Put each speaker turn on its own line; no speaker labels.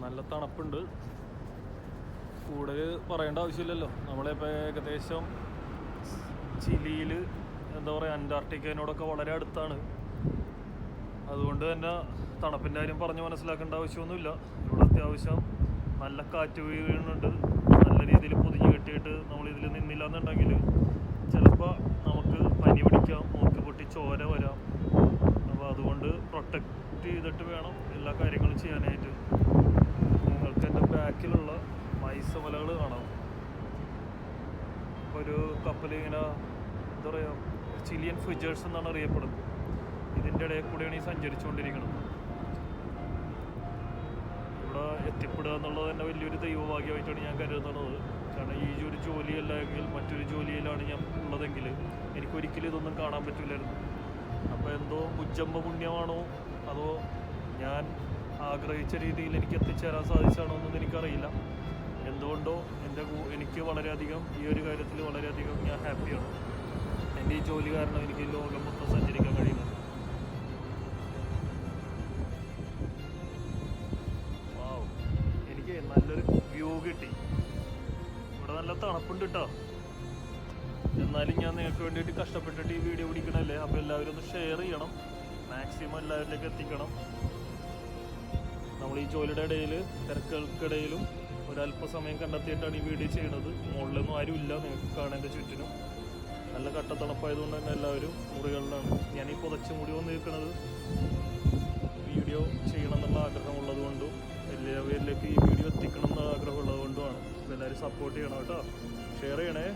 നല്ല തണുപ്പുണ്ട്. കൂടുതൽ പറയേണ്ട ആവശ്യമില്ലല്ലോ. നമ്മളിപ്പോൾ ഏകദേശം ചിലിയിൽ എന്താ പറയുക, അന്റാർട്ടിക്കയിനോടൊക്കെ വളരെ അടുത്താണ്. അതുകൊണ്ട് തന്നെ തണുപ്പിൻ്റെ കാര്യം പറഞ്ഞ് മനസ്സിലാക്കേണ്ട ആവശ്യമൊന്നുമില്ല. ഇവിടെ അത്യാവശ്യം നല്ല കാറ്റ് വീഴുന്നുണ്ട്. നല്ല രീതിയിൽ പൊതിഞ്ഞ് കെട്ടിയിട്ട് നമ്മളിതിൽ നിന്നില്ല എന്നുണ്ടെങ്കിൽ ചിലപ്പോൾ നമുക്ക് പനി പിടിക്കാം, മൂക്ക് പൊട്ടി ചോര വരാം. അപ്പോൾ അതുകൊണ്ട് പ്രൊട്ടക്റ്റ് ചെയ്തിട്ട് വേണം എല്ലാ കാര്യങ്ങളും ചെയ്യാനായിട്ട്. നിങ്ങൾക്ക് എൻ്റെ ബാക്കിലുള്ള മൈസമലകൾ കാണാം. ഒരു കപ്പൽ ഇങ്ങനെ എന്താ പറയുക, ചിലിയൻ ഫിജേഴ്സ് എന്നാണ് അറിയപ്പെടുന്നത്. ഇതിൻ്റെ ഇടയിൽ കൂടെയാണ് ഈ സഞ്ചരിച്ചുകൊണ്ടിരിക്കുന്നത്. ഇവിടെ എത്തിപ്പെടുക എന്നുള്ളത് തന്നെ വലിയൊരു ദൈവഭാഗ്യമായിട്ടാണ് ഞാൻ കരുതുന്നത്. കാരണം ഈ ഒരു ജോലിയല്ല എങ്കിൽ മറ്റൊരു ജോലിയിലാണ് ഞാൻ ഉള്ളതെങ്കിൽ എനിക്കൊരിക്കലും ഇതൊന്നും കാണാൻ പറ്റില്ലായിരുന്നു. അപ്പോൾ എന്തോ മുജ്ജമ്പ പുണ്യമാണോ അതോ ഞാൻ ആഗ്രഹിച്ച രീതിയിൽ എനിക്ക് എത്തിച്ചേരാൻ സാധിച്ചാണോ എന്നൊന്നും എനിക്കറിയില്ല. എന്തുകൊണ്ടോ എനിക്ക് വളരെയധികം ഈ ഒരു കാര്യത്തിൽ വളരെയധികം ഞാൻ ഹാപ്പിയാണ്. എൻ്റെ ഈ ജോലി കാരണം എനിക്ക് ലോകം മൊത്തം സഞ്ചരിക്കാൻ കഴിയുന്നത്. വാവ്, എനിക്ക് നല്ലൊരു വ്യൂ കിട്ടി. ഇവിടെ നല്ല തണുപ്പുണ്ട് കേട്ടോ. എന്നാലും ഞാൻ നിങ്ങൾക്ക് വേണ്ടിയിട്ട് കഷ്ടപ്പെട്ടിട്ട് ഈ വീഡിയോ പിടിക്കണമല്ലേ. അപ്പോൾ എല്ലാവരും ഒന്ന് ഷെയർ ചെയ്യണം, മാക്സിമം എല്ലാവരിലേക്ക് എത്തിക്കണം. നമ്മൾ ഈ ജോലിയുടെ ഇടയിൽ തിരക്കുകൾക്കിടയിലും ഒരല്പസമയം കണ്ടെത്തിയിട്ടാണ് ഈ വീഡിയോ ചെയ്യുന്നത്. മുകളിലൊന്നും ആരുമില്ല, നിങ്ങൾക്ക് കാണേണ്ട ചുറ്റിനും. നല്ല കട്ടത്തണുപ്പായതുകൊണ്ട് തന്നെ എല്ലാവരും മുറികളിലാണ്. ഞാനീ പുതച്ച് മുടി വന്ന് നിൽക്കുന്നത് വീഡിയോ ചെയ്യണം എന്നുള്ള ആഗ്രഹമുള്ളത് കൊണ്ടും എല്ലാവരിലേക്ക് ഈ വീഡിയോ എത്തിക്കണം എന്നുള്ള ആഗ്രഹമുള്ളത് കൊണ്ടുമാണ്. അപ്പോൾ എല്ലാവരും സപ്പോർട്ട് ചെയ്യണം കേട്ടോ, ഷെയർ ചെയ്യണേ.